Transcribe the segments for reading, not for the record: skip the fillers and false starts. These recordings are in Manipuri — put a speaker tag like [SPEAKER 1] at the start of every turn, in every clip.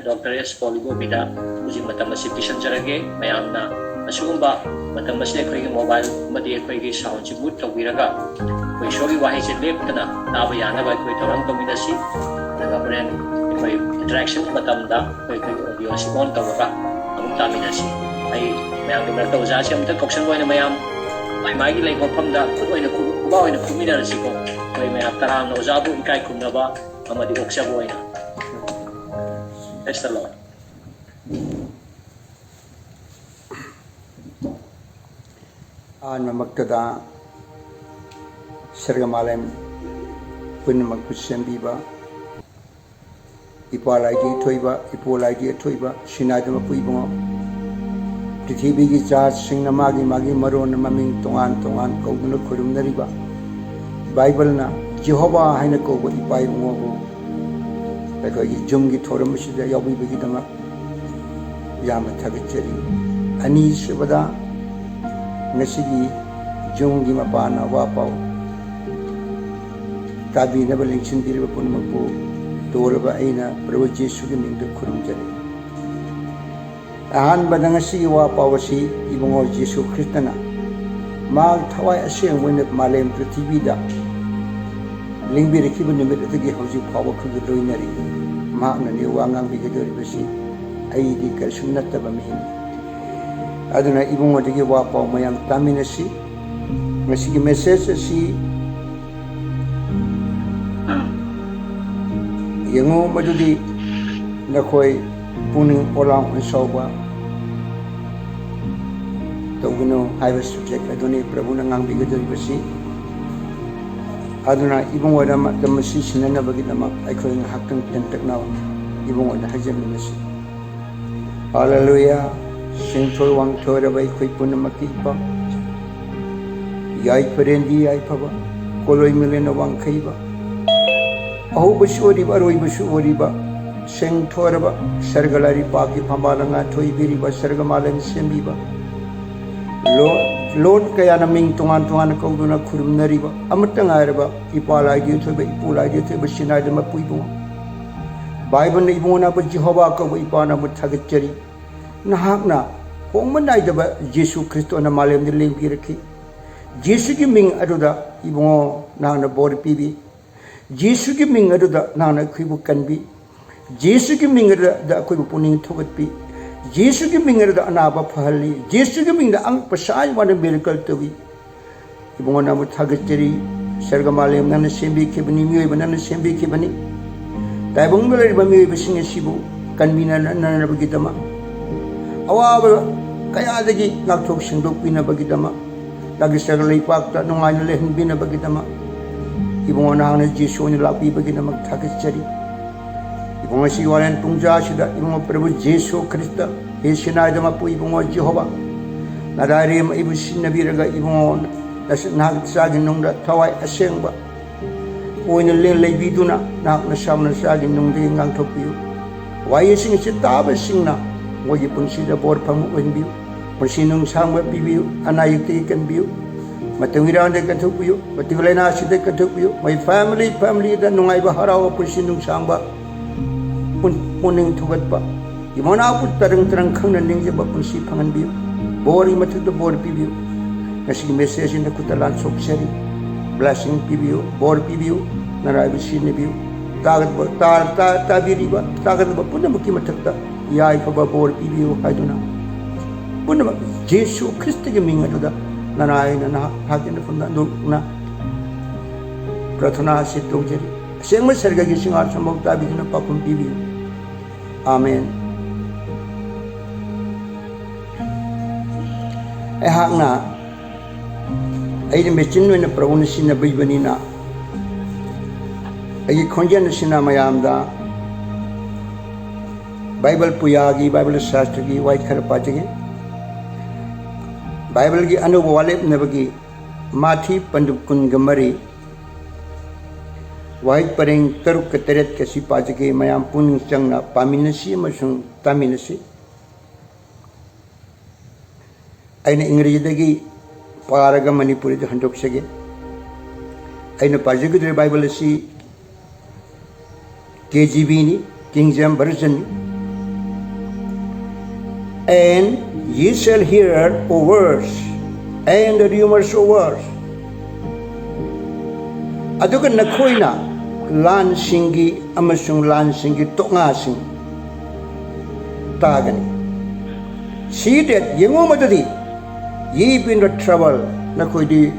[SPEAKER 1] Dr. S. Paul Ibobi da hujing matam asi pisan jarage mayamna asugumba matam asi ekoi mobile madi ekoi sound chi mute tawiraga koi shogi wahi che leptana naba yana ba koi thoram tomidasi daga brand ekoi interaction matam da koi audio si on tawra amuk tamidasi ai mayam dum ta uja si amta koption boina mayam mai mai lai ko phamda khoina kuba oina khumina si ko koi mayam taram no uja bu ikai khumnaba amadi oksha boina. Praise the Lord.
[SPEAKER 2] Namaktada Sargamalem Punamak Pusembiba Ipalagi Toiba, Ipolagi Toiba, Shinadama Puibo Titibi Jazz Sing Namagi Magi Maron Maming Tongan Tongan Koguna Kurum Nariba Bible na Jehovah Hainako Ipai Mogo Like Jungi Toramishida Yabi Bigidama Yama Tagacheri Ani Shibada Nasigi Jungi Mapana Wapau Tabi never links in Diribapunmapu Toraba Aina Proji Sugiming the Kurumjari Ahan Badangasi Wapawasi Ibongo Jesu Christana Mag Tawai Ashem when at Malem Pratibida Lingbi Kiban the Mitagi Hosi Power Kuduinari Magna New Wangang Bigaduribasi Aidi Kalsunatabamin Aduna Ibon want to give up on my young Taminasi Messy message si Yango Madudi Nakoi Puning Olam and Soba Togino Highway subject Adoni Prabunang Bigaduribasi Aduna Ibon Wadama the Machine and Nabagidama I couldn't hack them now Ibon on the Hajaminasi Hallelujah Sinful Wang Tora by Quipunamakipa Yai Perendi Ipava Koloi Milena Wang Kaiba Oh Bashuriba Roibashuriba Sing Toraba Sergalari Paki Pamalanga Toibiriba Sergamalan Sembiba Lord Kayana Ming Tongan Tongana Koduna Kurum Nariba Amatangariba Ipala Yutuba Ipula Yutuba Shinadama Puibu Bible Ibona but Jehovah Ipana Mutagachari Nahakna Homanidaba Jesu Christo and Malem the Limpiraki Jesu Ming Aduda Ibon Nana Bori Pibi Jesu Ming Aduda Nana Kibu can be Jesu Ming the Kupuning Togat Pi Jesu Ming the Anaba Pali Jesu Ming the Ang Pasai one a miracle to be Ibona Mutagachari Sergamalem Nana Sembi Kibani Nana Sembi Kibani Tabungal Bami Bishing a Shibu Kanmina Nana Bagitama Awaba Kayadagi Naktok Shinduk Pina Bagitama Lagisarali Pakta Nungan Lehin Bina Bagitama Ibona Jesu and Lapi Bagitama Takachari Ibona Siwalan Punja Shida Ibon Prabu Jesu Christa Hishinadama Puibon Jehovah Nadarim Ibushin Nabiraga Ibon That's not Sagin Nunda Tawai Asengba When a little Viduna Nak Nasam Sagin Nundi Ngantopu Why is it Taba Singna? What you consider board Pamu when view, Persinum Sangwa view, and I can view. Matavira they can took you, Matilena she they can took you. My family, the Noiba Hara Persinum Samba Puning to Gatpa. You want to put Tarang and Ninja Bapunsi Pangan view, boring Matu the board view. As he message in the Kutalan Soap Seri, blessing view, board view, Narabi Shin view, Tabiriba, Tagan Bapunamakimata. Yai Paba Bor Pibu Haduna Punama Jesu Christi Minga Narayana Hakin from the Nuna Pratana Sitojeri. Same with Serga Gishing out some of Tabina Papum Pibu. Amen. Ehakna I mentioned when a province in a Bibanina. I conjure Sina Mayamda. Bible Puyagi, Bible Shastri, White Karapachagi Bible Gi Anu Walip Navagi Mati Pandukun Gamari White Paring Turk Teret Kasi Pachagi Mayam Puning Changna Paminasi Masung Taminasi Aina Ingridagi Paraga Manipuri the Handoksagi Aina Pajagi Bible si KGB King James Version and ye shall hear of wars and the rumors of wars. Aduga nakoina lan singi amasung lan singi tongasing tagani. See that yengo madadi ye been the trouble nakoi di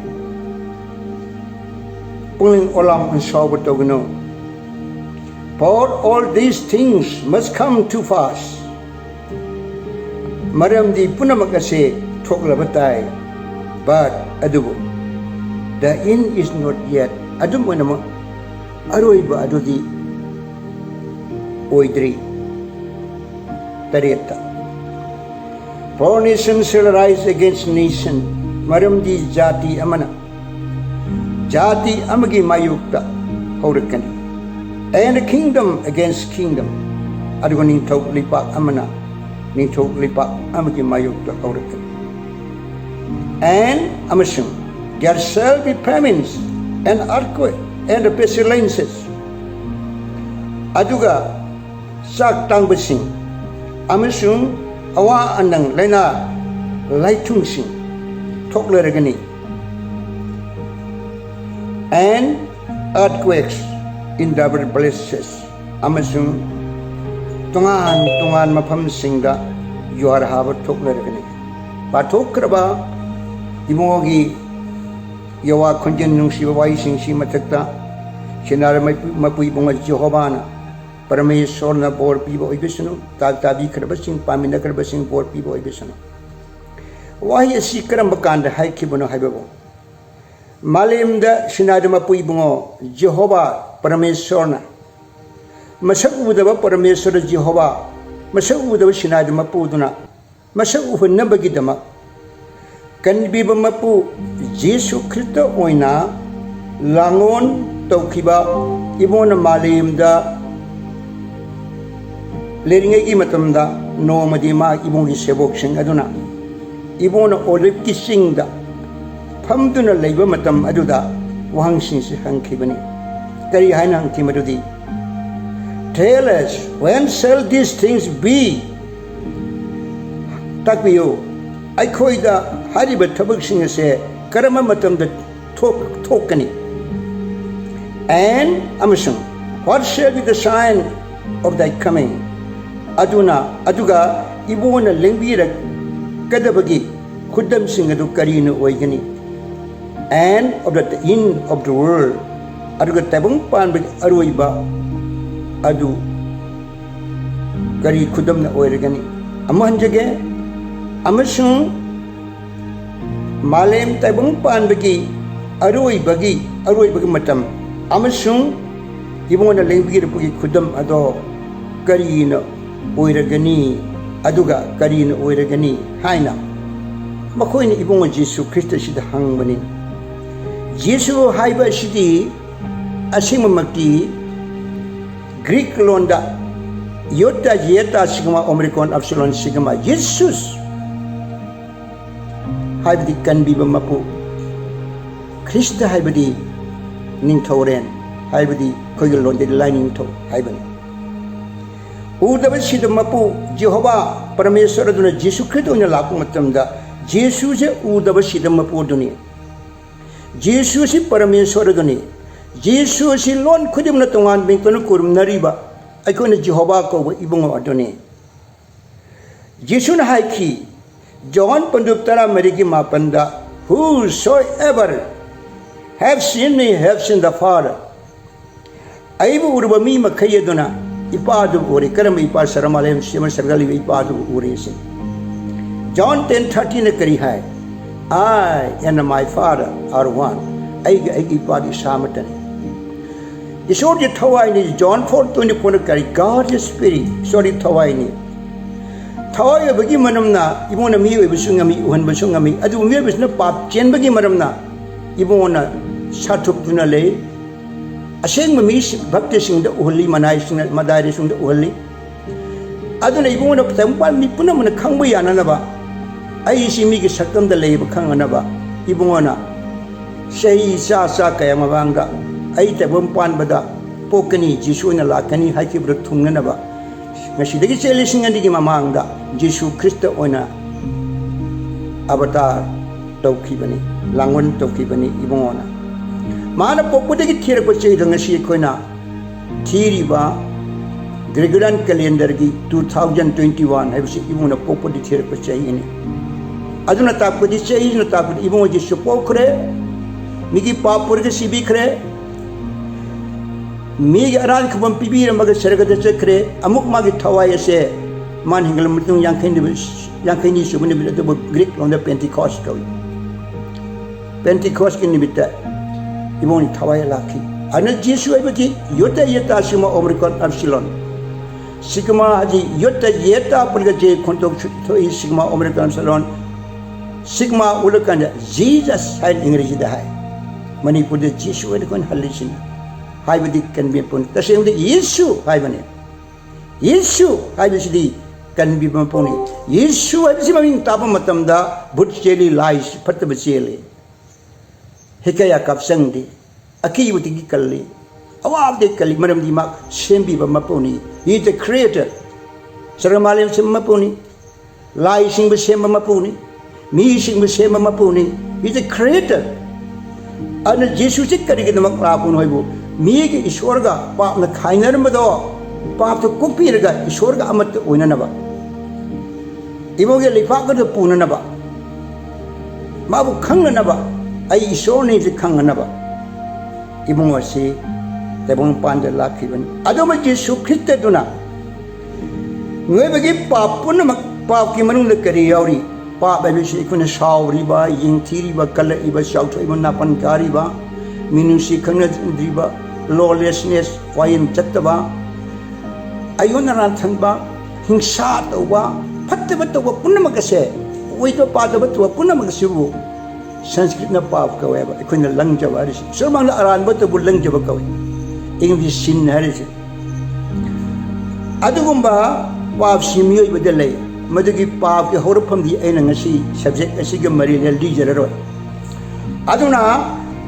[SPEAKER 2] pulling olam and sober togno. For all these things must come to pass. Maram di punamakase toklabatai, but adubu the end is not yet. Adum manama aroiba adudi oidri tarieta. For nation shall rise against nation. Maram di jati amana jati amagi mayukta haurakani. And kingdom against kingdom. Adugo ning tok lipak amana ning tok lipak amagi mayukta haurakani. And amasung there shall be famines and earthquake and pestilences. Aduga sak tang basing amasung awa andang lena laitung sing tokleragani. And earthquakes in different places. Amasung tungan mafam singda yuar haba tokleragani. Patokraba imogi yawa kunjan nung si wai sing si matakta sinara mapui bunga Jehovana Parameshwar na bor pibo ibisano tabi krabasing pamina krabasing bor pibo ibisano. Wahi si karambakanda hai kibono haibabo. Malim da sinada mapui bungo Jehovah Parameshwar na masak udaba Parameshwar Jehovah masak udaba sinada mapuduna masak uhunna bagidama kan biba mapu Jesu Kristo oina langon taukiba ibona malim da leringai matamda no madima ibongi sebok sing aduna ibona olive kissing da phamduna leiba matam aduda wahang sing se hangkhibani kari haina hangthi madudi. Tell us, when shall these things be? Takbiyo aikhoida hariba thabak sing se karama matamda thokani. And amasung what shall be the sign of thy coming? Aduga ibona lengbira kadabagi khudam sing adu karina oigani. And of the end of the world aduga tabang pan aroiba adu kari khudam na oiragani. Amanjage amasung malem tabang pan bagi aroibagi matam amasung ibona lengbira pugi khudam ado karina oiragani aduga karina oiragani haina makoina ibonga Jesu Kristo sida hangbani. Jesu haiba sidi asimamaki Greek londa yota yeta sigma American absolon sigma Jesus haibdi kan biba mapu Krista haibdi ningthoren haibdi koigel londe lining tho haibani. Udaba sida mapu Jehovah Parameshwar aduna Jesu Kristo na laku matamda Jesu je udaba sida mapu duni Jesu si Parameshwar aduni Jesu si lon khudim na tongan bington kurum nariba aikona Jehovah ko ibungo aduni. Jesu na haiki John panduptara marigi mapanda whosoever have seen me have seen the Father. Aibu urba mi makhayaduna ipadu uri karam ipa saramalem shema sargali ipadu uri sin. John 10:30 ne kari hai I and my Father are one. Aiga ipadi samatani. Isod je thawai ni John 4:24 ne kari God is spirit. Sorry thawai ni. Thawai bagi manamna ibona mi ibusungami uhan busungami adu mi bisna pap chen bagi manamna ibona sathup dunale aseng mami bhakti singda uhli manai singda madari singda uhli aduna ibona tampal mi punamana khangba yananaba ai simi gi sakam da leiba khanganaba ibona sei sa kaya mabanga ai tabam pan bada pokani Jesu na lakani haiki bra thunganaba ngasi selising di mamangda Yesus Kristus oina avatar tawkibani langon tawkibani ibongona mana popudagi thirpa chei ngasi khoina thiriba Gregorian calendar gi 2021 habisi ibona popudi thirpa chei ini aduna tapudi chei na tapudi ibongo Yesu pokre migi papur ge sibi khre migi aran khbam pibi maga sargada chakre amuk magi thawai ase man hingal mutung yang khaini subuni bila to Greek on the Pentecost ko Pentecost ki nimita iboni thawai lakhi ana Yesu abati yota yeta sima omrikon absilon sigma haji yota yeta pulga je kontok thoi sigma omrikon absilon sigma ulakan Jesus sign ingreji da hai manipur de Yesu adikon halisin hai badi kan be pun tasem de Yesu hai bane Yesu hai bisi kan bi pun Yesu hai bisi maming tapa matam da but cheli lies phat bachele hekaya kapsang di aki yuti gi kalli awab de kalli maram di mak sembi ba mapuni he is the creator saramalim sem mapuni lai sing be sem mapuni mi sing be sem mapuni he is the creator ana Jesus sik kari gi namak rapun hoibu mi gi ishwar ga pap na khainar mado pap to kupir ga ishwar ga amat oina na ba ibo ge lifa ga to puna na ba ma bu khang na ba ai ishwar ni ji khang na ba ibong wasi tebong panda lakhi ban adoma Yesu Christ duna ngai bagi papun mak pap ki manung le kari yauri pap ba bisi ikuna shawri ba ying thiri ba kal iba shaw thoi ba napan kari ba minusi khangna dri ba lawlessness wayin chatta ba ayona ran thang ba hingsa to ba phatte ba to ba punna makase oi to pa to ba to punna makasibu Sanskrit na pap kawai ba ikuna lang jaba ri so mang aran ba to bulang jaba kawai English sin hari se adugumba pap simiyoi badalai madugi pap ke horpham di aina ngasi subject asi ga mari le di jararo aduna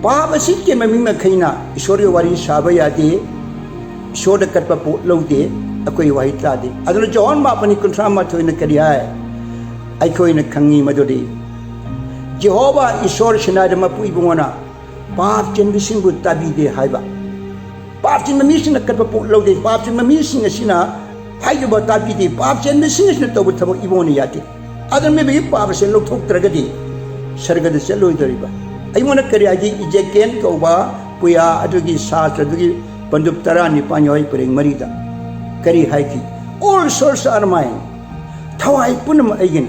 [SPEAKER 2] pap asi ke mami ma khaina ishori wari saba yade shoda katpa po laude akoi wahi ta de aduna John ma pani kuntra ma thoina kari hai ai khoina khangi madodi Jehovah ishor shinada mapu ibungona pap chen bising bu tabi de haiba pap chen mami sing katpa po laude pap chen mami sing asina hai ba tabi de pap chen bising asina to bu thabak iboni yate adan me bi pap se lok thok tragadi sargada se loi dariba ai mona kari aji ijeken ko ba puya adugi sastra adugi pandup tarani panyoi pering marida kari haiki all souls are mine thawai punam aigin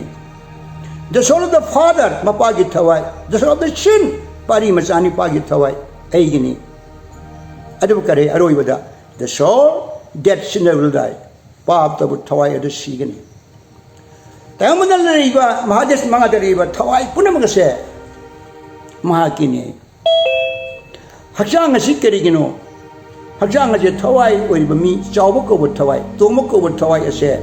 [SPEAKER 2] the soul of the father mapagi thawai the soul of the sin pari machani pagi thawai aigini adu kare aroi bada the soul that sinner will die pap tabu thawai adu sigani tayamunal riba mahadesh mangadariba thawai punam gase mahakini hakjang asi karigino hakjang ase thawai oiba mi chawba ko thawai toma ko thawai ase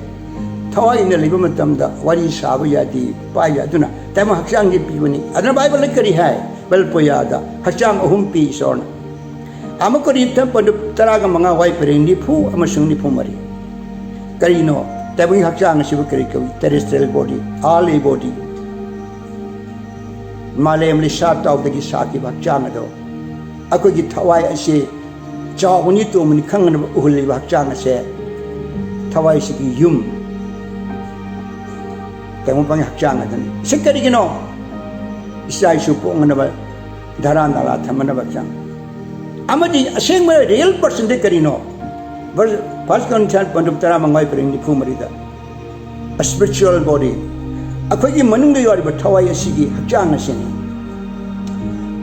[SPEAKER 2] thawai ne liba matamda wari sabu yadi pa ya duna tama hakjang gi pibani adana bible le kari hai bal poyada hakjang ahum pi son amakori tam padu taraga manga wai perendi phu amasung ni phu mari karino tabi hakjang ase kari ko terrestrial body all body Malem li shat of the Gisaki Bakjang do. Ako gi thawai ase chawni to mun khang na uhli bakjang ase thawai sigi yum temu pang hakjang adan sikari gino isai su po ngana ba dharan dala thamana bakjang amadi aseng me real person de karino first concern pandup tara mangai pring ni phumarida a spiritual body akhoi manung de yari ba thawai asigi hakjang ase ni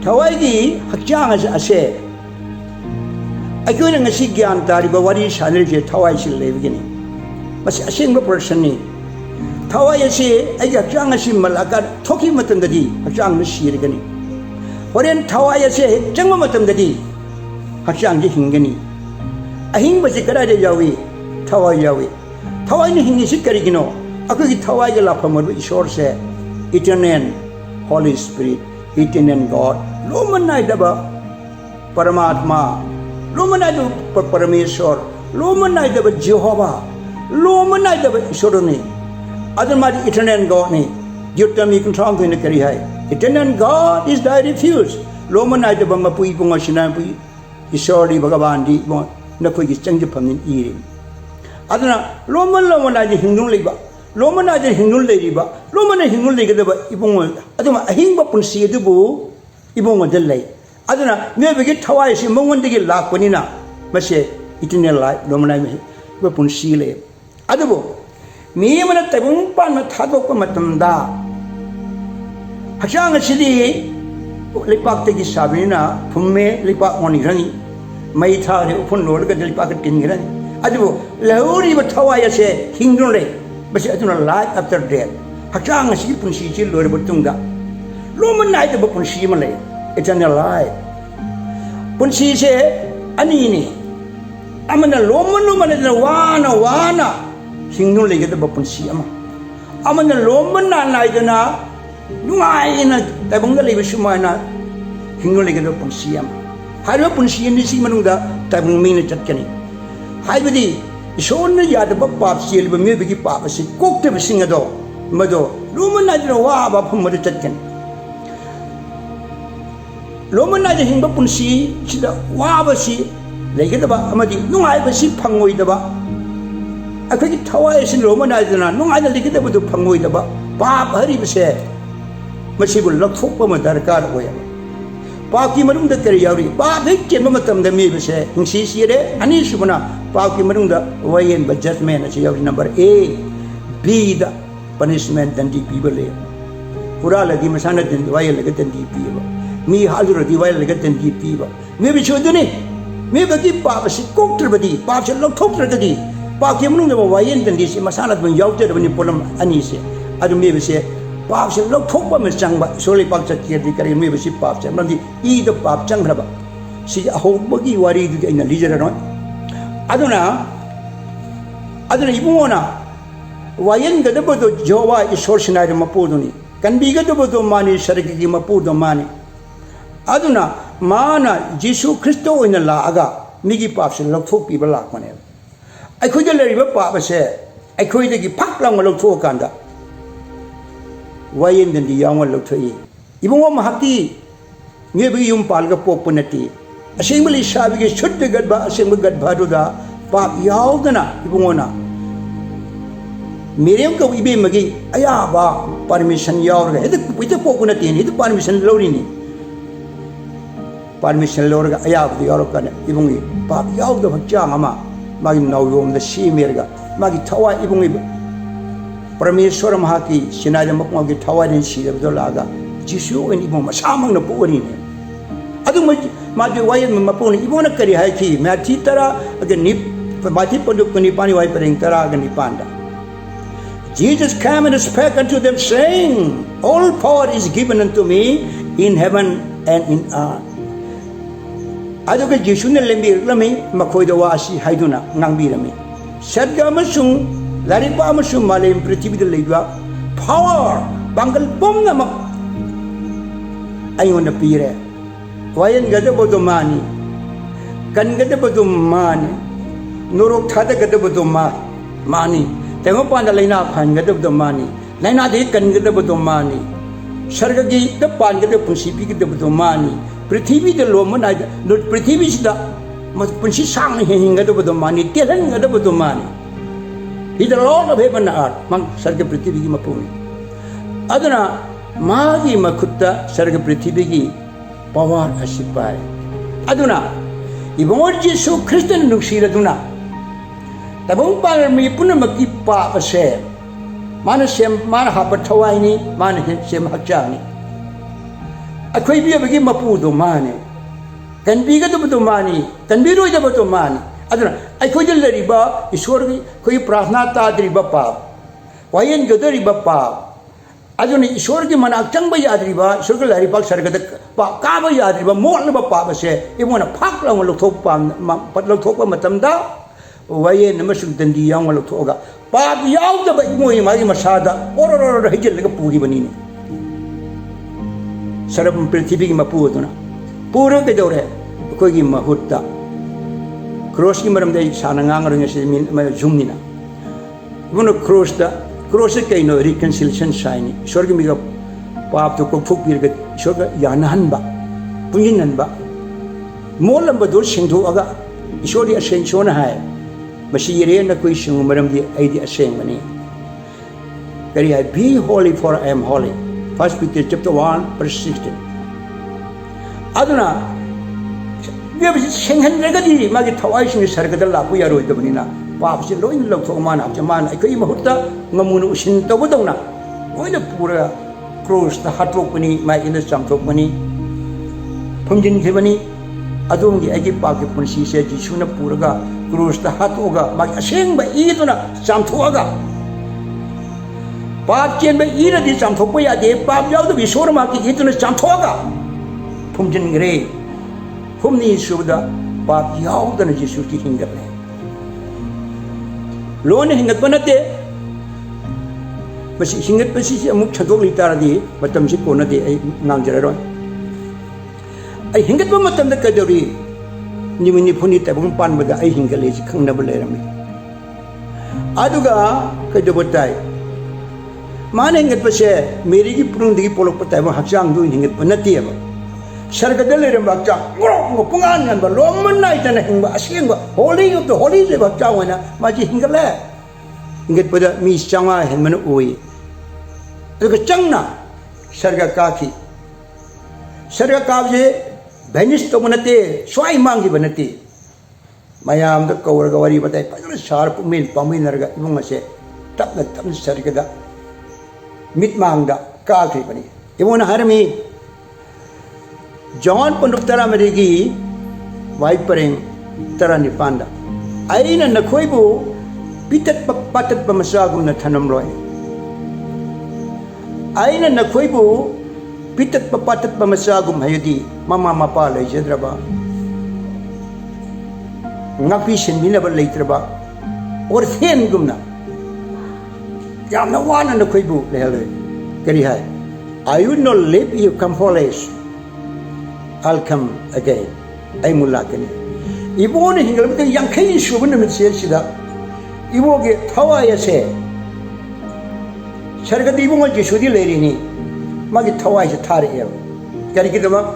[SPEAKER 2] thawai gi hakjang ase akhoi na ngasi gyan tari ba wari shanil je thawai sil lebigini mas asing ba person ni thawai ase ai hakjang ase malaka thoki matam dadi hakjang ni sirigani horen thawai ase jangma matam dadi hakjang ji hingani ahing ba je kara de yawi thawai ni hingi sikari gino Aku thawai ge la phamar ishor se eternal Holy Spirit eternal God lo manai daba paramatma lo manai do parameshwar lo manai daba Jehovah Loma night of Soroni. Other mighty eternal God ni. You tell me control in the carry high. Eternal God is thy refuge. Loma night of Mapui Pongashinapui. Isori Bagabandi, Naku is changed upon in eating. Other Loma night Hindu labor. Loma night Hindu labor. Loma night Hindu labor. Ibon. Adama Himba Punsi Dubu. Ibon delay. Adana, never get Hawaii, she won't get laugh when ina. Mashe, eternal life, Lomana, weapon seal. Adabo, me when a taboo pan at Hadokomatamda. Hashang a city, Lipak take Sabina, Pume, Lipak one running. Maita, open road, get the Lipak Kingan. Adabo, Lauri, but Hawaii say, Hindule, but she had no life after death. Hashang a ship and she chill or Butunga. Roman night of Punshimale. Eternal life. Punsi say, Anini. Amana Loman wana. Single leg at the Punsiama. Amana Loman Naidana. Nuaina, the Bungali Shumana. Single leg at the Punsiam. Hado Punsi in the Simanuda, Tabun Mina Chatkani. Hibidi, shown the yard of Pop seal, but maybe Papa, she cooked a singador. Mado, Luman Naidana from Mother Chatkan. Lomana the Himba Punsi, she the Wabasi, they get about Amadi, no I was she Pangway the ba. I think Tower is in Romana, no I don't get about the Pangway the ba. Bob Harry said, but she will look for Darkar away. Paki Marum the Teriyari, Bob Hikamatam the Maybe say, and she see it, and Ishuna, Paki Marunda, way in but just man, as you have number A, B the punishment than deep people live. Purala Dimasana than the Viola get and deep people. Me Hazard divide like a deep fever. Maybe should do it. Maybe keep Papa, she cooked her body, Papa should look cooked her body. Papa came on the Wayan than this, Masana when you out there when you put them anise. I don't maybe say, Papa should look cooked by Miss Changba, solely Papa said, carry maybe she Papa, and not the eat the Papa Changraba. See a whole buggy worried in the leisure around. I don't know. I don't even wanna. Wayan got about the Jova is sourcing item Mapodoni. Can be got about the money, Saraki Mapodo money. Aduna mana Jesu Christo in the laga migi paps and look for people like one. I could let you papa say, I could give pack long look for Kanda. Why in the young one look to ye? Even one hati, maybe you palga popunati. A shamefully shabby should the good ba, a shameful good baduda, pap yaudana, Ibona. Miriam go be magi, ayaba, permission yaur, with the popunati, the permission loading. Permission Lorga, Ayab, the Eurocan, even Pap Yaw the Jama, Maggie Novom, the She Mirga, Maggie Tawa, even Premier Soram Haki, Shinada Mokmagi Tawa and She of the Laga, Jishu and Iboma, Samang the Purin. I don't want my wife and Maponi, you want to carry Haki, Matitara, again Nip, Matipani wipering Taragan Panda. Jesus came and spake unto them, saying, all power is given unto me in heaven and in earth. Aduga Jishuna Lembi Lami, Makoida Wasi, Haiduna, Nambi Lami. Sadga Masung, Laripa Masum Malim, Pretty with the Ligua, power, Bangal Bomnama. I want to be there. Why and get about the money? Can get about the money. Noro Tata get about the money. Temopan the Lena Pan get about the money. Lena they can get about the money. Sargagi the Pan get the Pussy get about the money. Prithivi the Loman, not Prithivi is the must Punshi sang hanging about the money, telling about the money. He's the Lord of heaven and earth, Monk Sarga Prithivi Mapuni. Adana Magi Makutta Sarga Prithivi, power Asipai. Aduna, Evangelist Christian Nuxira Duna. The Bumpar me Punamaki Pa a share. Manashem Marhapatawaini, Manashem Hachani. A quaby of a game of Pudo money. Can be good about the money, can be rid about the money. I couldn't let riba, is sorry, Kui Prahnata riba pub. Why ain't good riba pub? I don't need sorry man, I'll tell by Yadriba, Sugar Larry Sarga, Kaba Yadriba, more than a papa say, you want a pack long look up, but look up Matamda. Why ain't the mushroom than the young Lotoga? Pap yaw the Baimoy Masada, or a hijil like a puri banini. Sarapum Prithivi Mapudona. Pura the Dore, Kogi Mahutta. Crossing Maram de Sanangang Zumina. Ibuno cross kay no reconciliation sign isor gi miga pap to ko phuk bir ga isor ga yanahan ba punyin nan ba molam ba dor singtho aga isor di aseng sona hai masi yere na koi sing maram di ai di aseng mani kari hai be holy for I am holy. 1 Peter chapter 1 verse 16. Aduna 왜 생한 내가지 막이 타와이신이 살거들 나고 야로 있더니나 밥시 로인 럭토만 합자만 거의 뭐 헛다 너무는 우신 떠보동나 오히려 부라 크로스다 핫록분이 마이는 잠톡분이 품진 개분이 아동기 애기 빠게 분시세 지수나 부르가 크로스다 핫오가 막 생바 이도나 잠토아가 밥jen바 이르디 잠토고야 돼 밥야도 비소르마기 이도나 잠토아가 품진 그래 Humni sudah bab yau dan Yesus ki hinggat le. Lo ne hinggat banate. Basi hinggat basi amuk chadok litar di matam si kona di ay nang jararon. Ay hinggat ba matam da kadori ni mini phuni tabung pan bada ay hinggat le khang na bale rami. Aduga kadobotai. Mana hinggat basi meri ki prung di polok patai ba haksang du hinggat banate ba. Sargadale bakca ngorong pengan ba lomon nai tan hingba asing ba holy to holy je bakca wana maji hingale inget pada mi changa henman oi to changna sarga kaki sarga kaje benis to manate swai mangi banati mayam da kawar gawari batai pa sharp mil pamin narga ibung ase tapna tam sarga da mit mangda kaki bani ibuna harmi John Pondok Tara Merigi Wipering Tara Nipanda Aina Nakoibu Pitat Patat Pamasagum na Tanam Roy Aina Nakoibu Pitat Patat Pamasagum Hayudi Mama Mapala Jedraba Ngapi Shinminaba Latraba or Thin Gumna Yamna Wana Nakoibu Lele Kari Hai I would not live you come for less I'll come again. I mulakani. Ibo ne hingal mate yang kai shubun na mitse sida. Ibo ge thawa ya se. Sarga di ibo ma jesudi leri ni. Magi thawa ya thare ya. Kari ki dama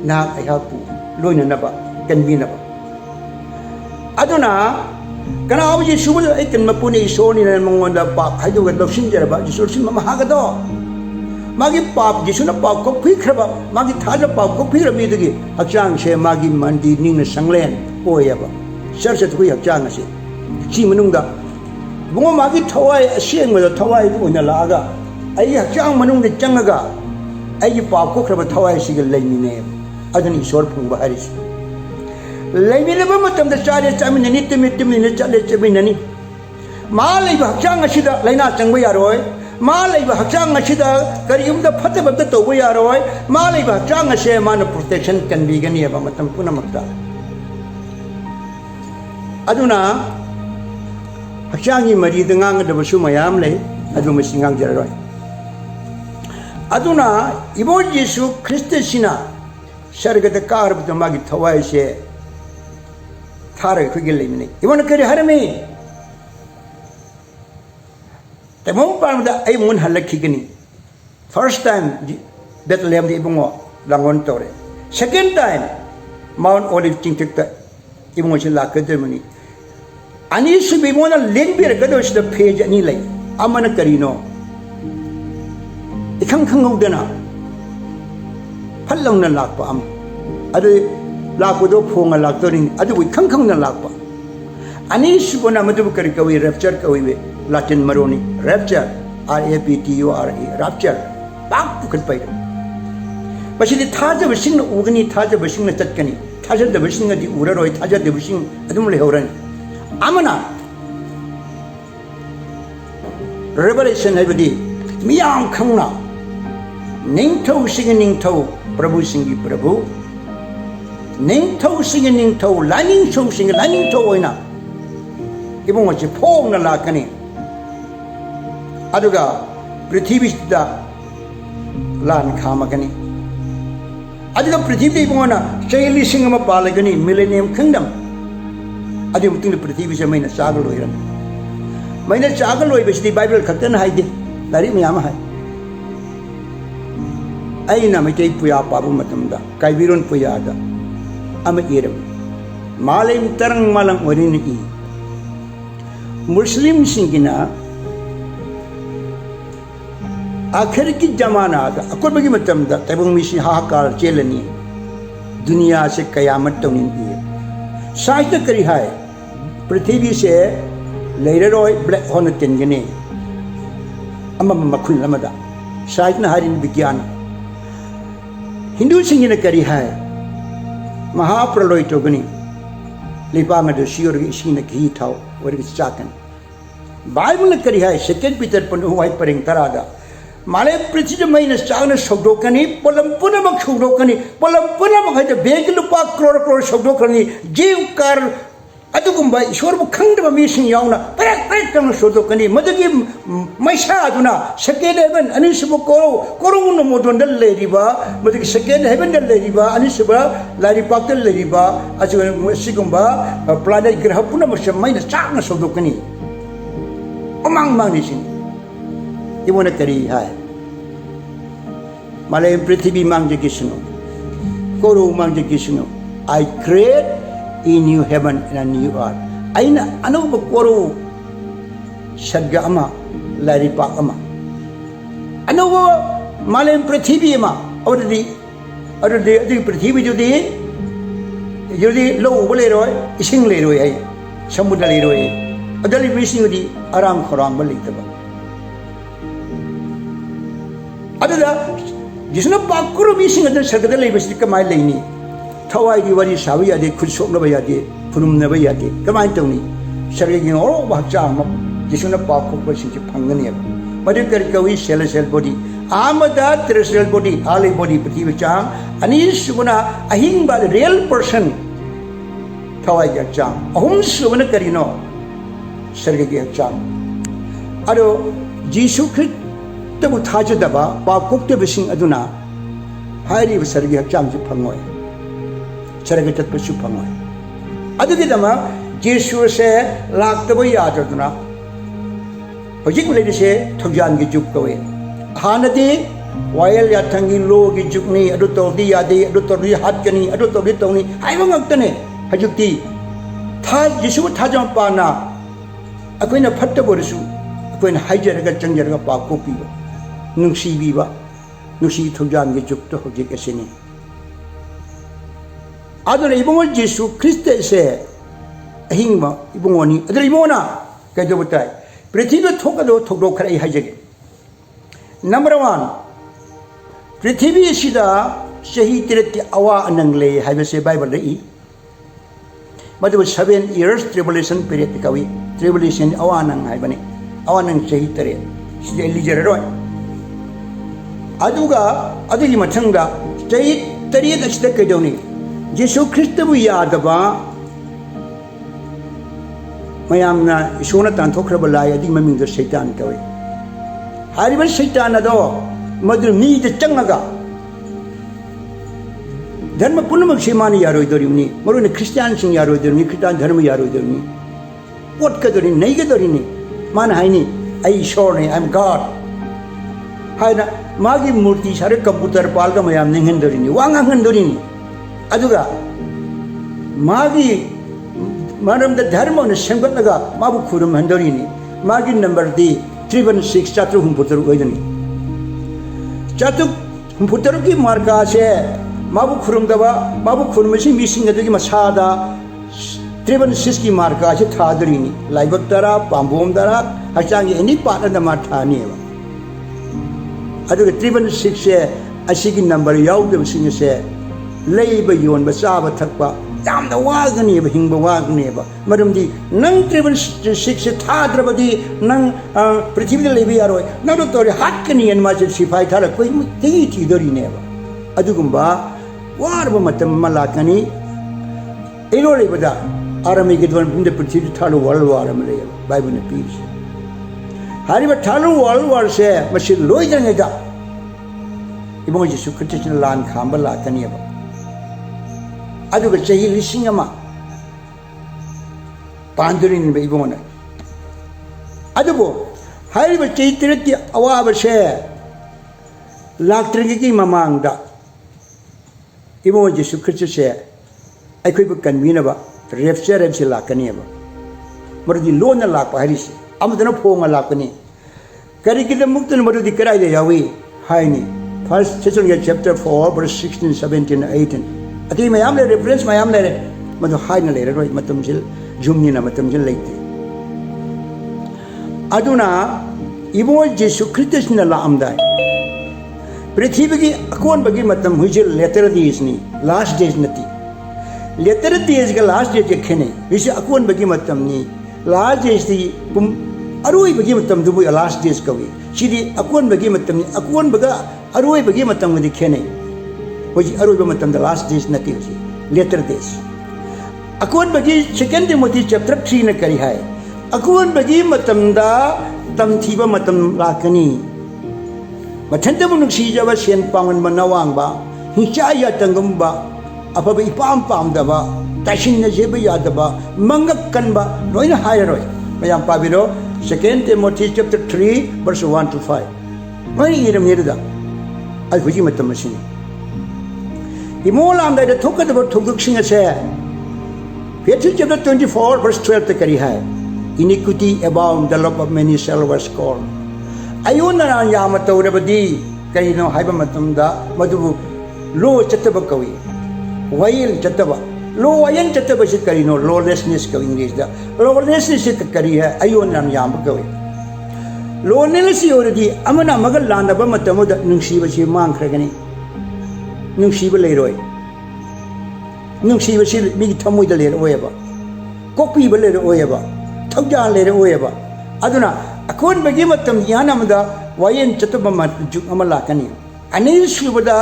[SPEAKER 2] na ai ha pu loina na ba kan bi na ba. Aduna kana awu je shubun ai kan ma puni so ni na mongonda pa haidu ga dopsin jara ba jisul sin ma ha ga do. Magi pap Jesuna pap ko phi khraba magi thaja pap ko phi rami degi hakchang she magi mandi ning na sanglen oyaba sar se thui hakchang ase chi manung da bungo magi thawai aseng ma thawai ko na laga ai hakchang manung de changaga ai pap ko khraba thawai si ga leini ne adani isor phung ba haris leini le ba matam da chare chamin ni timi ne chale chamin ni ma lei ba hakchang ase da leina changba yaroi Malay ba hakchang asida kariyum da phatabam da tobu yaroi malay ba hakchang ase man protection kan bi gani ba matam punamakta aduna hakchangi mari da ngang da basu mayam le adu masingang jaroi aduna ibo Yesu Christ sina sarga da karb da magi thawai se thare khugel lemini ibon kari harami The moment that I won halakigani. First time Bethlehem the Ibongo Langon Tore. Second time Mount Olive Chingtek Ibongo Laka Germany. And you should be one of Linbir Gadosh the page and Nilay. Amana Carino. The Kankang Dana Palong na Lakpa am. Adu Lakudo Pong a Laktoring, Adu with Kankang na Lakpa. And you should go Namadu Karikawi, rapture Kawi. Latin Maroni, rapture, R-A-P-T-U-R-E, rapture, back to Kalpai. But she did Taja was singing Ugani, Taja was singing Tatkani, Taja the wishing of the Uraroi, Taja the wishing Adumle Horan. Amana Revelation everybody, Miang Kangna, Ning Toe singing Ning Toe, Prabhu singing Prabhu, Ning Toe singing Ning Toe, Lining Toe singing Lining Toe ina. Even what you pong na lakani. Aduga Prithivista Lan Kamakani. Aduga Prithivi Bona, Shaili Singama Palagani, Millennium Kingdom. Adu muting the Prithivi Samina Sagalo. मैंने चागल लोई बेचती बाइबल खत्तन हाई दे लारी में आमा है आई ना मैं तेरी पुया पाबु मतमदा काइबिरोन पुया दा अम एरम मालेम तरंग मालंग वरिन ई मुस्लिम सिंगिना आखिर की जमाना दा अकुल बगी मतमदा तबुंग मिसी हाहाकार चेलनी दुनिया से कयामत तौनिन ई साइट करी है पृथ्वी से लेररोय ब्लैक होल तिनगने अमम मखुल लमदा साइट न हरिन विज्ञान हिंदू सिंगिना करी है महाप्रलय तोगनी लिपांग अदु सियोर गी इसिना घी थाव वरगी चाकन बाइबल करी है सेकेंड पीटर पन हुवाई परिंग तरादा माले पृथ्वी मैंने चागन सौदोकनी पलम पुनमक सौदोकनी पलम पुनमक है बेग लुपा करोड़ करोड़ सौदोकनी जीव कार अदुगुंबा ईश्वरबु खंगदब मीसिंग यावना परक परक तंग सौदोकनी मदगी मैसा अदुना सेकेंड हेवन अनिसबु कोरो न मोदोंदल लेरिबा मदगी सेकेंड हेवन दल लेरिबा अनिसबा लारी पाक्तल लेरिबा अजु सिगुंबा प्लैनेट ग्रह पुनमक मैंने चागन सौदोकनी अमांग मांगनिसिंग इवोने करी है माले पृथ्वी मांगे किसनो कोरो मांगे किसनो I create a new heaven and a new earth aina anuba koru shadga ama laripa ama anuba malem prithvi ma oddi adi prithvi jodi lo bole roy ising le roy ai samudra le roy adali mising di aram khorang ba leitaba adada jisna pakuru mising adal sargada leibasi kamai leini थवाई की वाली सावी यादे खुद सोम नबा यादे फुनुम नबा यादे कमाई तौनी शरीर की और बच्चा हम जिसने पाको पर सिंच फंगनी है मधु कर कवि सेल बॉडी आमदा टेरेस्ट्रियल बॉडी आले बॉडी पृथ्वी चांग अनिल सुबना अहिंग बाल रियल पर्सन थवाई का चांग अहुम सुबना करीनो शरीर की चांग अरो जीसु ख्रिस्ट तब थाज दबा पाको ते बिसिंग अदुना हारी शरीर की चांग से फंगोय चरगे तत्पसु फंगोय अदुगिदमा जेसु से लाक्तबो याददुना होजिक लेदिसे थोजान गी जुग कवे हानदि वायल याथंगी लो गी जुगनी अदु तोदी यादे अदु तोदी हातकनी अदु तोदी तोनी हाइबो ngक्तने हजुक्ति था जेसु थाजम पाना अकोइना फट्टबोरसु अकोइना हाइजरगा चंगजरगा पाको पीबो नुंसीबीबा नुसी थोजान गी जुग तो होजिक असेनी आदर इबोंग जेसु ख्रिस्ट से अहिंग इबोंगनी अदर इबोंगना कजो बताय पृथ्वी थोकदो थोकदो खरै हाइजगे नंबर 1 पृथ्वी सिदा सही तिरति अवा अनंगले हाइबसे बाइबल इ मदु 7 years tribulation period कवि tribulation अवा अनंग हाइबने अवा अनंग सही तरे सिदे लिजर रोय अदुगा अदुगी मथंगा सही तरिय दसद कदोनी जेसु ख्रिस्तबु यादबा मयामना ईश्वरना तांथोखरबा लाय अदि ममिंग शैतान कवे हारिबा शैतान अदो मदु मीद चंगगा धर्म पुनमक सेमानि यारोइदोरिनि मरुने क्रिश्चियन सिंग यारोइदोरिनि क्रिश्चियन धर्म यारोइदोरिनि पोटकदोरिनि नैगदोरिनि मान हाइनि आई ईश्वर ने आई एम गॉड हाइना मागी मूर्ति सारे कंप्यूटर पालगा मयाम निंगंदोरिनि वांगांगंदोरिनि अदुगा मागी मरमद धर्म ने सेंगतलगा माबु खुरुम हंदोरिनि मागी नंबर दी 316 चातु हुंपुतर ओइदनि चातु हुंपुतर की मार्का से माबु खुरुम दबा माबु खुरुमसि मिसिंग अदुगी मसादा 316 की मार्का से थादरिनि लाइबक तरा पांबोम दरा हचांगी एनी पार्ट द माथानिबा अदुगा 316 से असिगी नंबर याउदबसिंग से लेब योन चाब थकप यामना वागनेब हिंब वागनेब मरमदी नंग 316 से थाद्रबदी नंग पृथ्वी लेबि यारोय नंग तोरे हातकनी एनमाजे सिफाई थार कोई ती थीदोरिनेब अदुगुंबा वारब मतम मलाकनी एलोरेबदा आरमीगदवन बिंद पृथ्वी थालो वर्ल्ड वार अमलेब बाइबल ने पीस हारिबा थालो वर्ल्ड वार से मसि लोइदनेदा इबों जेसु ख्रिस्टन लान खांबा लाकनीब अदुगा चही लिसिंग अमा पांदुरिन बे इबोंना अदुबो हाइब चैत्रति अवाबसे लाक्ट्रिगी ममांगदा इबो जीसु ख्रिस्ट से अखोइब कन्वीनबा रेप्चर से लाकनीबा मरुदी लोन लाप हारिसी अमदन फोंग लाकनी करिगिद मुक्तन मरुदी कराइदे यावी हाइनी फर्स्ट थेसलोनियंस चैप्टर 4 verse 16 17 18 अति मयाम ले रेफरेंस मयाम ले मदु हाइना ले रोय मतम जिल जुमनिना मतम जिल लेते अदुना इबो जीसु ख्रिस्टना लामदाय पृथ्वी की अकोन बगी मतम हुजिल लेटर दीसनी लास्ट डेज नती लेटर डेज का लास्ट डेज खेने विसे अकोन बगी मतम नी लास्ट डेज दी पुम अरुई बगी मतम दुबु लास्ट डेज कवी सिदी अकोन बगी मतम नी अकोन बगा अरुई बगी मतम दी खेने होजी अरुई मतम द लास्ट डेज नती होजी लेटर डेज अकोन बगी सेकंड टिमोथी चैप्टर 3 न करी है अकोन बगी मतम दा तमथीबा मतम लाकनी मथंदबु नुसीजबा सेन पांगन मनवांगबा हिंचा यातंगमबा अफबा इपाम पामदबा ताशिन जेबा यादबा मंगक कनबा लोइना हायरोय मयाम पाबिरो second Timothy chapter 3 verse 1 to 5 मई इरम निरदा आई हुजी मतम मसिनी इमोलाम दा थोकदबा थोगुक्सिंग असे Matthew chapter 24 verse 12 te kari hai iniquity abound the love of many shall was scorned ayuna na yama tawrebadi kaino haiba matumda madu lo chataba kawi wail chataba lo wayan chataba se karino lawlessness ka English da lawlessness se kari hai ayuna na yama kawi loneliness yoradi amana magal landaba matamu da nungsiba se mang khragani nungsiba leiroi nungsiba si mi thamoi da lere oyeba kopi ba lere oyeba thauja lere oyeba aduna akon bagi matam yanamda wayen chataba mat juk amala kani ani subada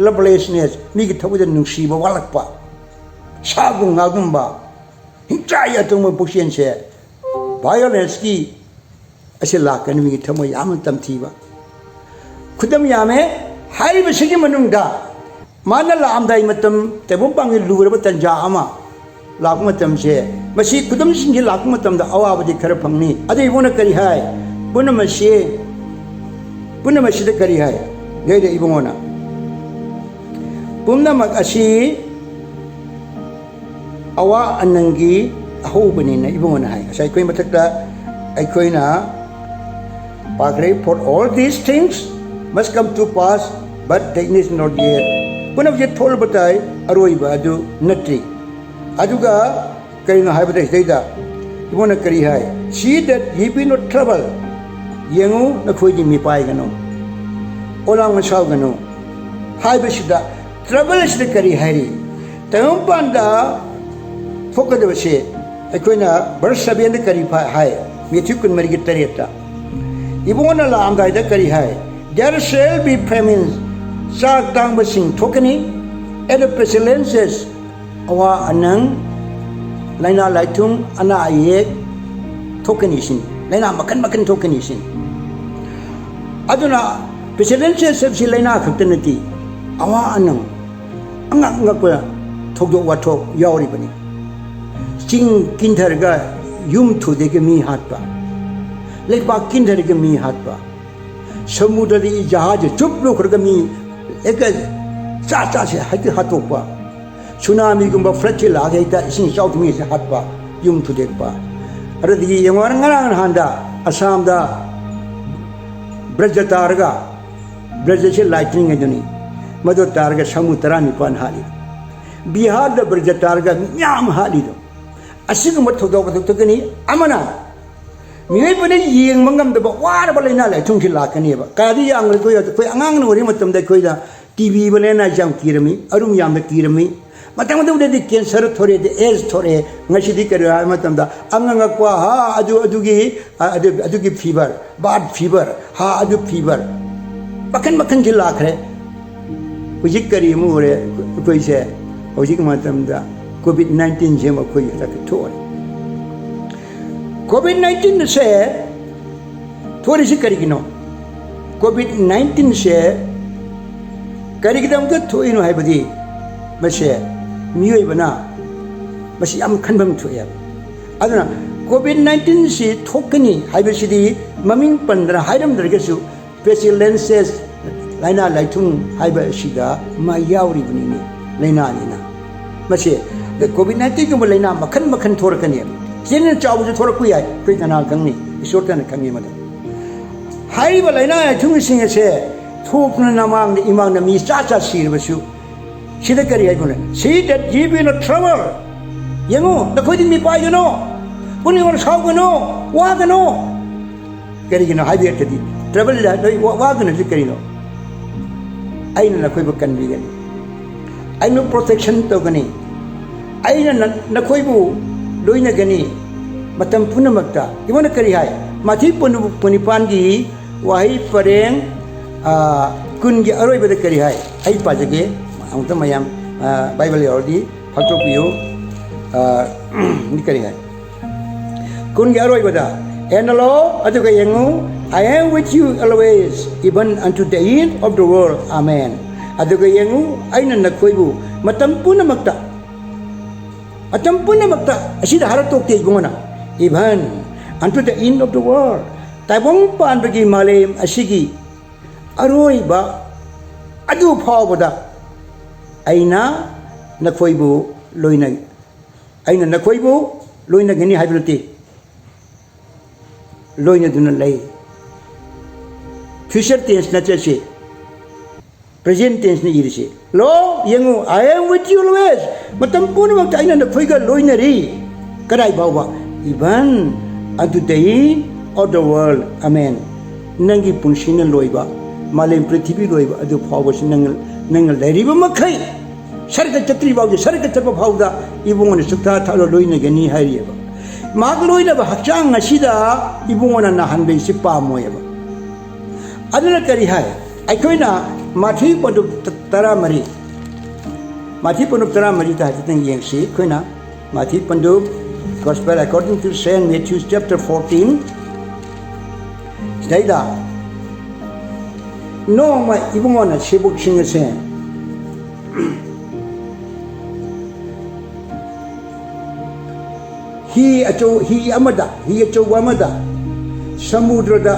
[SPEAKER 2] lovelessness mi thamoi da nungsiba walakpa sagung ngagumba hinchaya tung pusien se violence ki ase la kan mi thamoi yam tamthiba khudam yame hari basigi manungda माना लामदाई मतम तेबुम पांगे लुरब तंजा अमा लाक मतम से मसी कुदम सिंह लाक मतम दा अवाबदि खर फंगनी अदे इबोना करी हाय पुन मसी दे करी हाय गेदे इबोना पुमना मक असी अवा अनंगी अहोबनी न इबोना हाय असै कोइ मथकता आई Koyna पाग्रे for all these things must come to pass but the is not yet पुनः जे थोल बताए अरोइबा अदु नट्री अदुगा करिना हाइबदा हिदैदा इबोना करी हाय see that ye be not trouble yengu नखोइदि मिपाय गनो ओलांग मसाव गनो हाइबसिदा trouble सिदा करी हायरी तम पांदा फोकदबसे अखोइना verse 7 द करी हाय मेथ्यू कुनमरिगि तरेता इबोना लामदाइदा करी हाय there shall be famines Sak tang basing tokani and the pestilences awa anang laina laitung ana ayek tokani sin laina makan tokani sin aduna pestilences sabsi laina khaktanati awa anang angak pa thokdo wathok yauri bani sing kindharga yum thude ke mi hatpa lekba kindharga mi hatpa samudra di jahaj chuplo khurga mi एक चा से हाथी हाथोपा सुनामी गुम्बा फ्लड लागे इसिंग साउथ मी से हाथपा युम थुदेपा अरदी यंगर ngara handa असम दा ब्रज तारगा ब्रज से लाइटनिंग एदुनी मदो तारगा समुद्रा निपान हाली बिहार दा ब्रज तारगा म्याम हाली दो असिग मथोदो बथकनी अमना मिवे पने यंग मंगम द वार बलेना ले थुंखि लाकनीबा कादी आंगल तो कोई अंगांग नोरी मतम द कोइदा टीवी बलेना जाम किरमी अरुम याम द किरमी मतम द कैंसर थोरे द एज थोरे ngasi कर मतम द अंगांग क्वा हा अदुगी फीवर बर्ड फीवर हा अदु फीवर बखन बखन जि लाखरे हुजिक करी मुरे कोइसे हुजिक मतम द कोविड-19 जे म कोइ रख थोरे कोविड-19 से थोड़ी सी करिगिनो कोविड-19 से करिगिदम तो थोइनो है बदी मसे मियोय बना मसे याम खनबम थोया अदना COVID-19 si thokani haibasidi maming pandra hairam dargasu pestilence laina laitung haiba sida ma yauri bunini laina nina mase the COVID-19 ko laina makhan thorakani jin chawu thoraku yai pritana gangni isortana kangi mada haiba laina thung singa se thokna namang ni imang na mi cha sirbasu sida kari hai bune see that ye be in trouble yango the khodi mi pai no puni or saw no wa no kari gino haiba tadi trouble la doi wa gano kari no aina na khoi bakan bi gani aina protection to gani aina na khoi bu loina gani matam punamakta imona kari hai mathi punipan gi wahai pareng kun gi aroi bada kari hai ai pajage amta mayam bible yordi phalto piyo ni kari hai kun gi aroi bada enalo aduga yengu I am with you always even unto the end of the world amen aduga yengu aina na khoibu matam punamakta asida haratok te gona even unto the end of the world taibong pan bagi malem asigi aroi ba adu phawbada aina na khoibu loina aina na khoibu loina gani haibulti loina duna lay future tense na chase present tense na irisi lo yengu I am with you always matam puna magta aina na khoiga loina ri kadai bawa even unto the end of the world amen nangi punsina loiba malem prithvi loiba adu phawbas nang leriba makhai sarga chatri bawje sarga chapa phawda ibungona sukta thalo loina gani hairiba mag loina ba hakchang asida ibungona na hanbe si pamoyeba aduna kari hai aikoina mathi padu taramari ta jitang yengsi koina mathi pandu gospel according to Saint Matthew chapter 14 daida no ma ibungona sibuk singase hi amada samudrada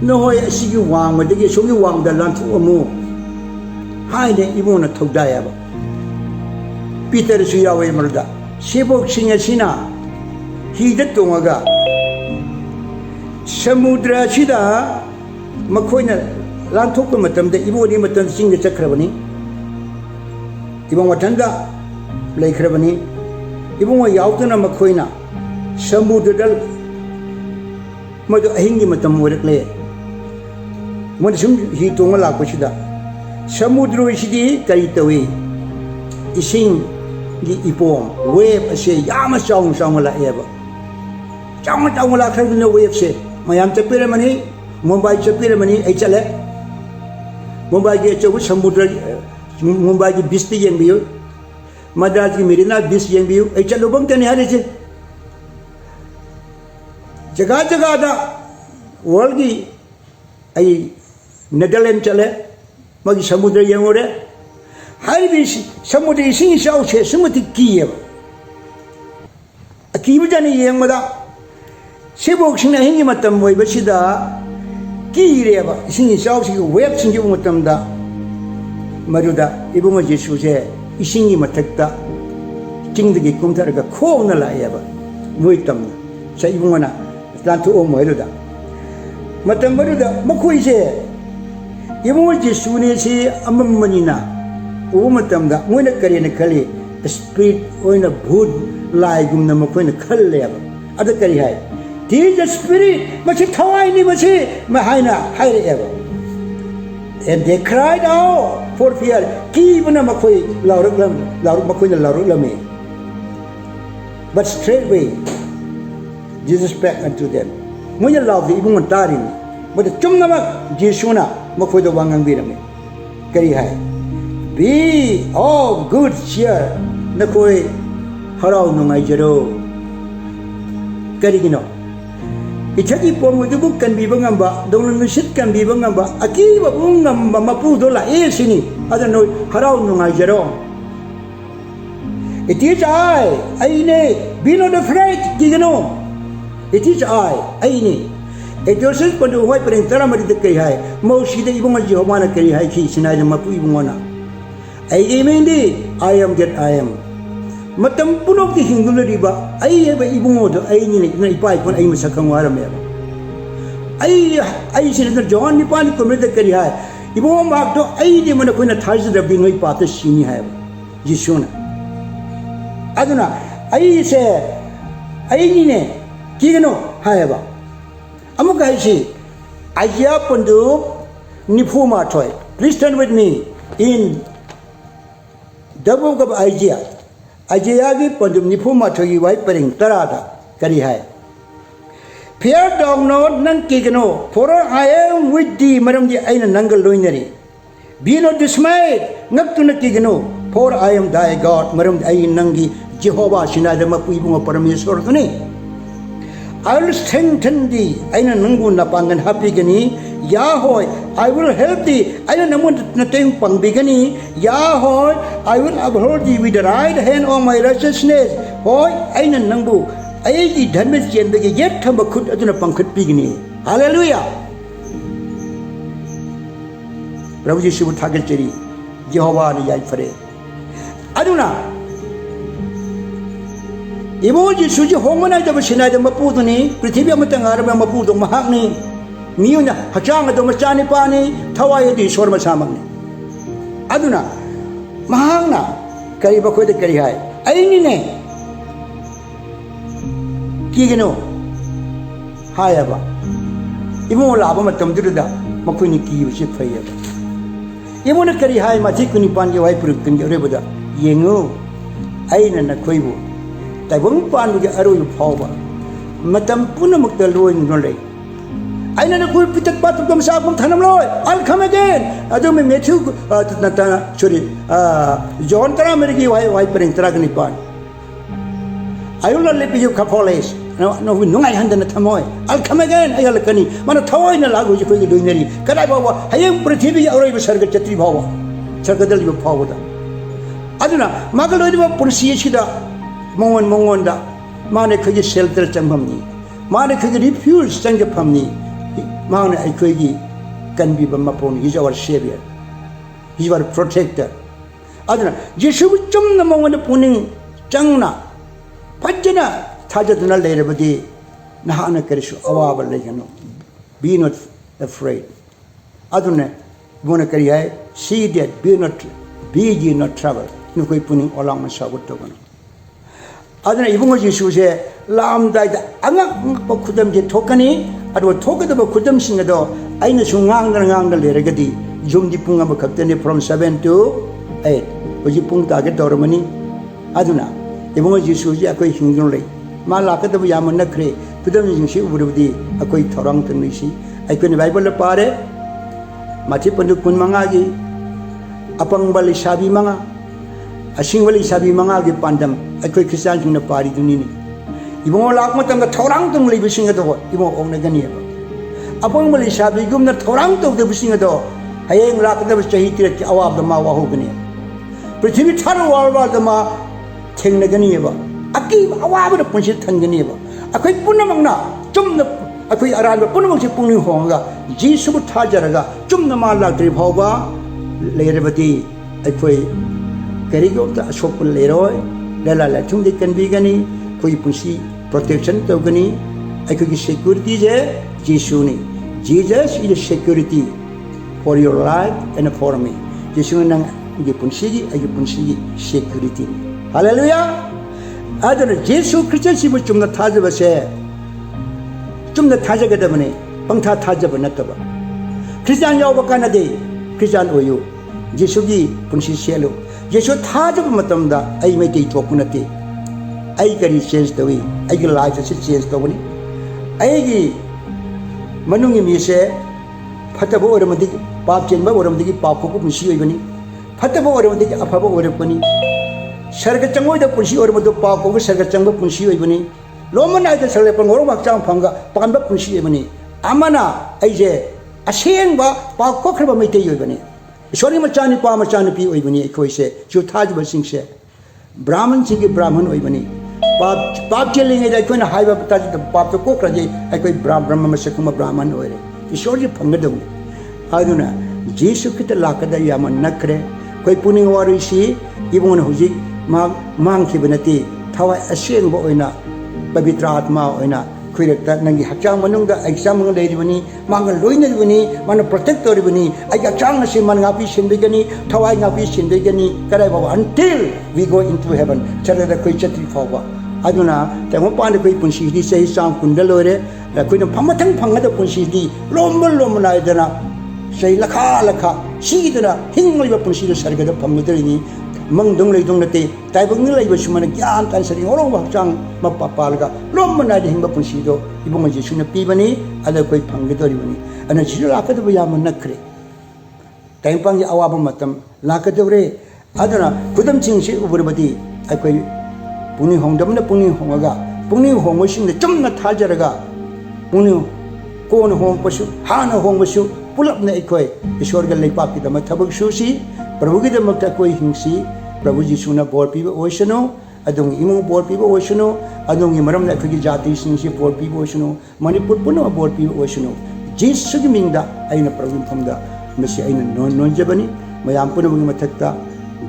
[SPEAKER 2] no hoy asigi wang ma dege sogi wang da lan thu amu haide ibona thodaya ba peter su yawe marda sibok singa sina hi da tongaga samudra sida makoina lan thokpa matamda iboni matam singa chakrabani ibong watanda laikhrabani ibong yautuna makoina samudra madu ahingi matam worakle mon sum hi tonga la ko sida samudro sidi kari tawi ising gi ipom wave ase yama chong la eba chong la khar no wave se mayam chapira mani mumbai chapira mani ai chale mumbai ge chobu samudra mumbai gi bisti yen biyo madras gi mirina bis yen biyo ai chalo bang tani hare che jaga da world gi ai Netherlands chale magi samudra yengore haibi samudra sing shau che sumati kiye akibu jani yengmada sebok sing hingi matam moi basida kireba sing shau si web sing ju matam da maruda ibunga jesu se isingi matakta kingdagi kumtaraga khona la yeba moi tam sa ibunga na lantu o moiruda matam maruda makoi se ibunga jesu ne se amammanina o matamda moina karina khali spirit oina bhut lai gumna makoina khalleba ada kari hai this is spirit machi thawai ni machi ma haina haire eba and they cried out for fear ki buna makoi lauruk makoina lauruk lame but straightway Jesus spake unto them moina love ibunga tarin but chumna mak jesuna makoido wangang birame kari hai be of good cheer nakoi harau nungai jero karigino ichagi pomu du bukan bi bangamba dong nusit kan bi bangamba aki ba bungamba mapu dola sini ada no harau nungai jero iti jai ai ne Be not afraid, Gigano. It is I, Aini. It was just when the white prince Taramari the Kai, Moshi the Ibon Giovanna Kai, Sinai Mapu Ibona. I am indeed, I am that I am. Matam Punok the Hindu Riba, I have a Ibomodo, Aini, Naipai, when I am Sakamara. I said that John Nipan committed the Kai. Ibon Mark to Aidi when a queen of Tarzan have been with Pata Shini have. Jishuna. Aduna, I say, Aini, Gigano, however. Amukai, Aja Pundu Nipuma toy. Please stand with me in the book of Isaiah. Isaiah Pundu Nipuma toy, wipering Tarada, Karihai. Fear dog no, none Gigano, for I am with thee, Madam the Aina Nangal Luinary. Be not dismayed, not to Gigano, for I am thy God, Madam the Ain Nangi, Jehovah, Shinadama Puibu Paramisordani. I will strengthen thee, Aina Nangu Napangan Hapigani, Yahweh, I will help thee, Aina Namun Nating Pangbigani, Yahweh, I will uphold thee with the right hand of my righteousness, Hoy, Aina Nangu, Aidi Dhamis Jembegi, yet Tambakut Aduna Pankut Pigani. Hallelujah. Prabhu Yeshu Tagacheri, Jehovah Yai Aduna. Emoji Suji Homana of Shinada Maputani, Pritibia Matangaraba Maputo Mahagni, Miuna, Hachanga Domachani Pani, Tawai di Sorma Samani. Aduna Mahana, Karibako de Karihai, Ainine Kigano, Hayaba, Imo Labamatam Duda, Makuni Ki, Ship Fire. Imona Karihai, Matikuni Pandi, Wipur, Rebuda, Yengu, Aina Naquibu. Tai wong pan with the arrow of power. Matam Punamuk the low in Nole. I never could put the part of themselves from Tanamloy. I'll come again. I don't mean Matthew Natana, sorry, John Taramariki, wipering Tragani Pan. I will not let you capoles. No, we know I hand in a tamoy. I'll come again. I will cani. Manatoy in a language for you doing any. Karabawa, I am pretty or even Sargatri Power. Sargadel power. Aduna, Magaloiva Pursiachida. Mongonda, Mana could shelter Champamni, Mana could refuse Sangapamni, Mana Akwegi can be Bamapon, he's our savior, he's our protector. Adana, Jeshu Chum the Mongon Puning, Changna, Pajana, Tajatana later, but the Nahana Karishu, our legano. Be not afraid. Aduna, Bonakari, see that, be ye not trouble, no way putting along my Sabutogan. Adana Ibungo Jisuse, Lam died Anga Kudam de Tokani, I would talk about Kudam Singado, Aina Sungang the Leragadi, Jum di Punga Captain from 7 to 8, was you Pung target Dormani? Aduna, Ibungo Jisuse, a quick Hindley, Malaka the Yamana Cray, Kudam Jinshi would be a quick Torangton Rishi, I couldn't Bible Pare, Matipandu Kunmangagi, Apang Bali Shabi Manga. A single Sabi Mangagi Pandam, a quick Christian in the party to Nini. You won't lock Matam the Torangton living at all, you won't own a Ganiba. Upon Malishabi, Gum the Toronto the Vishing at all. I ain't locked the Shahiti of the Mawa Hogani. Pretty Taro over the Ma Tenganiba. I keep a wab of Punchit Tanganiba. A quick Punamana, Jum the a quick Arab Punamochi Puni Honga, Jisu Tajaraga, Jum the Mala Dribhova, Lerevati, a quick. Karigo the Ashokul Leroy, Lala Latum de Canbigani, Puipusi, protection togani, I could security there, Jisuni. Jesus is security for your life and for me. Jisunang Gipunsigi, I Gipunsigi security. Hallelujah! Other Jesu Christian Sibuchum the Tajaba say, Chum the Tajagadamane, Pangta Tajabanataba. Christian Yavakana day, Christian Oyo, Jesugi, Punsi Shelo. Jesu Tajab Matamda, I make a tokunati. I can change the way, I can light a change the way. I Manungi Mise, Patabo or Madi, Pap Chamber or Madi, Papu, Monsieur Ibani, Patabo or Madi, Apabo or Puni, Sargatango the Punshi or Madu Papo, Sargatanga Punshi Ibani, Lomana the Salapan or Makam Panga, Pamba Punshi Ibani, Amana, Aje, Ashenba, Pakokra Mate Ibani. Sorry, Machani Pamachani Pi Ibani, Koise, Jutaj Basing, Brahman Sing Brahman Ibani, पाप चलेंगे अखोना हाइबा बताजी पाप तो कोक्रजे अखोई ब्रह्म मसकुम ब्राह्मण होरे ईश्वर जी फंगदौ अदुना जीसु खित लाकदा याम नखरे कोई पुनिंग वारिसी इबोन हुजी मांगखिब नती थवाई असेंबो ओइना पवित्र आत्मा ओइना खुइरक्ता नंगी हक्चांग मनुंगा एग्जाम मंग लेरिबनी मांग लोइनरिबनी मान प्रोटेक्ट तोरिबनी आई हक्चांग से मन गापी सिंबिगनी थवाई गापी सिंबिगनी कदाई बाबा until we go into heaven चलदा कोई चत्री फावा अदुना तेमो पान कोई पुंसीदी सही सांग कुंडल लोरे कोइना फमथंग फंगदा पुंसीदी लोम नायदना सही लखा लखा सीदना हिंगलिबा पुंसीदो सरगदा फंगदरिनी मंगदों लेदों नते ताइबंग लेबा सुमन ज्ञान तानसरी ओरो हक्चांग मपा पालगा लोम नायद हिंगबा पुंसीदो इबुंग जिसुना पीबनी अदा कोई फंगदरिबनी अना जिसु लाकदबा याम नखरे ताइंपांग अवाबा मतम लाकदवरे अदना खुदम चिंगसे उबरबदी अकोई पुनि होंगदमना पुनि होंगगा पुनि होंगसिंग चमना थाजरगा पुनि कोन होंगपसु हाना होंगपसु पुलपने अखोई ईश्वरगा लेपाकीदम थबक सुसी प्रभुगीदमक्ता कोई हिंसी प्रभु जीसुना बोर पीबा ओइसनो अदोंगी इमुंग बोर पीबा ओइसनो अदोंगी मरमना अखोगी जाति सिंगसी बोर पीबा ओइसनो मणिपुर पुनो बोर पीबा ओइसनो जीसुगी मिंगदा आइना प्रभु फमदा मसी आइना नोनजबनी मयाम पुनबुगी मथक्ता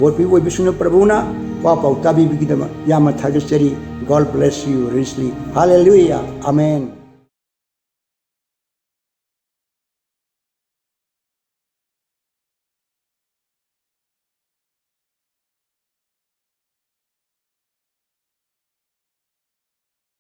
[SPEAKER 2] बोर पीबा ओइबसुना प्रभुना पापा ताबीबीगीदम यामा थागसरी God bless you richly hallelujah amen.